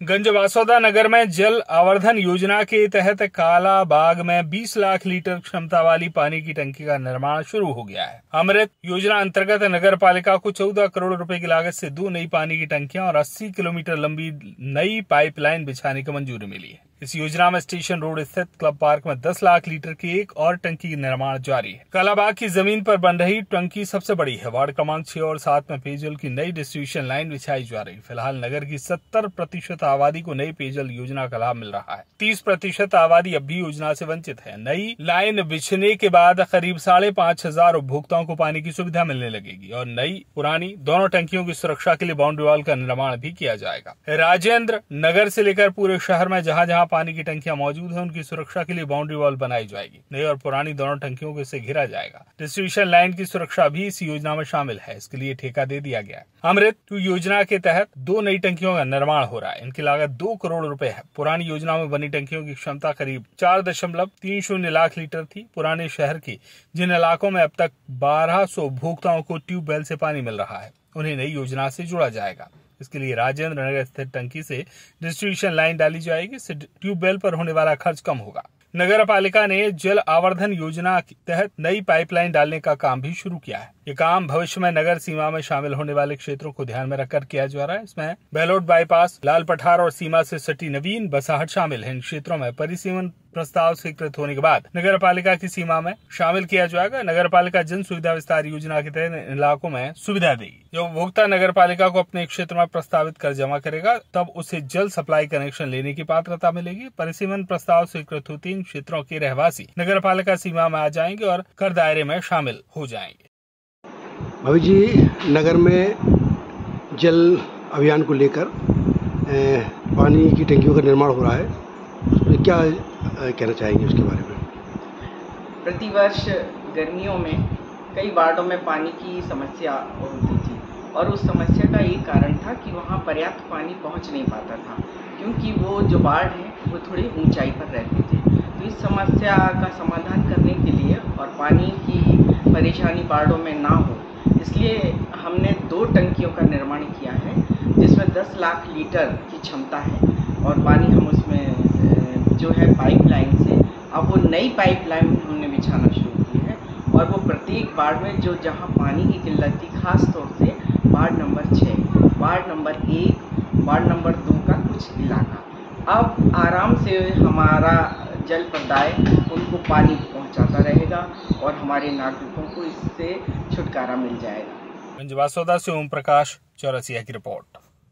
गंजबासौदा नगर में जल आवर्धन योजना के तहत कालाबाग में 20 लाख लीटर क्षमता वाली पानी की टंकी का निर्माण शुरू हो गया है। अमृत योजना अंतर्गत नगर पालिका को 14 करोड़ रुपए की लागत से 2 नई पानी की टंकियां और 80 किलोमीटर लंबी नई पाइपलाइन बिछाने की मंजूरी मिली है। इस योजना में स्टेशन रोड स्थित क्लब पार्क में 10 लाख लीटर की एक और टंकी का निर्माण जारी है। कालाबाग की जमीन पर बन रही टंकी सबसे बड़ी है। वार्ड क्रमांक 6 और 7 में पेयजल की नई डिस्ट्रीब्यूशन लाइन बिछाई जा रही है। फिलहाल नगर की 70% आबादी को नई पेयजल योजना का लाभ मिल रहा है। 30% आबादी अब भी योजना से वंचित है। नई लाइन बिछने के बाद करीब 5,500 उपभोक्ताओं को पानी की सुविधा मिलने लगेगी और नई पुरानी दोनों टंकियों की सुरक्षा के लिए बाउंड्री वॉल का निर्माण भी किया जाएगा। राजेंद्र नगर से लेकर पूरे शहर में जहां जहां पानी की टंकियां मौजूद हैं, उनकी सुरक्षा के लिए बाउंड्री वॉल बनाई जाएगी। नई और पुरानी दोनों टंकियों को इससे घिरा जाएगा। डिस्ट्रीब्यूशन लाइन की सुरक्षा भी इस योजना में शामिल है। इसके लिए ठेका दे दिया गया है। अमृत योजना के तहत 2 नई टंकियों का निर्माण हो रहा है। इनकी लागत 2 करोड़ रुपए है। पुरानी योजना में बनी टंकियों की क्षमता करीब 4.30 लाख लीटर थी। पुराने शहर के जिन इलाकों में अब तक 1200 उपभोक्ताओं को ट्यूबवेल से पानी मिल रहा है, उन्हें नई योजना से जोड़ा जाएगा। इसके लिए राजेंद्र नगर स्थित टंकी से डिस्ट्रीब्यूशन लाइन डाली जाएगी। इससे ट्यूबवेल पर होने वाला खर्च कम होगा। नगर पालिका ने जल आवर्धन योजना के तहत नई पाइपलाइन डालने का काम भी शुरू किया है। ये काम भविष्य में नगर सीमा में शामिल होने वाले क्षेत्रों को ध्यान में रखकर किया जा रहा है। इसमें बेलोट बाईपास, लाल पठार और सीमा से सटी नवीन बसाहट शामिल है। इन क्षेत्रों में परिसीमन प्रस्ताव स्वीकृत होने के बाद नगर पालिका की सीमा में शामिल किया जाएगा। नगर पालिका जन सुविधा विस्तार योजना के तहत इलाकों में सुविधा देगी। जो उपभोक्ता नगर पालिका को अपने क्षेत्र में प्रस्तावित कर जमा करेगा, तब उसे जल सप्लाई कनेक्शन लेने की पात्रता मिलेगी। परिसीमन प्रस्ताव स्वीकृत होते इन क्षेत्रों के रहवासी नगर पालिका सीमा में आ जाएंगे और कर दायरे में शामिल हो जाएंगे। भाभी जी, नगर में जल अभियान को लेकर पानी की टंकियों का निर्माण हो रहा है, उसमें क्या कहना चाहेंगे उसके बारे में? प्रतिवर्ष गर्मियों में कई वार्डों में पानी की समस्या होती थी और उस समस्या का एक कारण था कि वहाँ पर्याप्त पानी पहुँच नहीं पाता था, क्योंकि वो जो वार्ड हैं वो थोड़ी ऊंचाई पर रहते थे। तो इस समस्या का समाधान करने के लिए और पानी की परेशानी वार्डों में ना हो, इसलिए हमने 2 टंकियों का निर्माण किया है, जिसमें 10 लाख लीटर की क्षमता है और पानी हम उसमें जो है पाइपलाइन से, अब वो नई पाइपलाइन हमने बिछाना शुरू की है और वो प्रत्येक वार्ड में जो जहाँ पानी की किल्लत थी, खास तौर से ward number 6, ward number 1, ward number 2 का कुछ इलाका, अब आराम से हमारा जल प्रदाय उनको पानी पहुंचाता रहेगा और हमारे नागरिकों को इससे छुटकारा मिल जाएगा। गंजबासौदा से ओम प्रकाश चौरसिया की रिपोर्ट।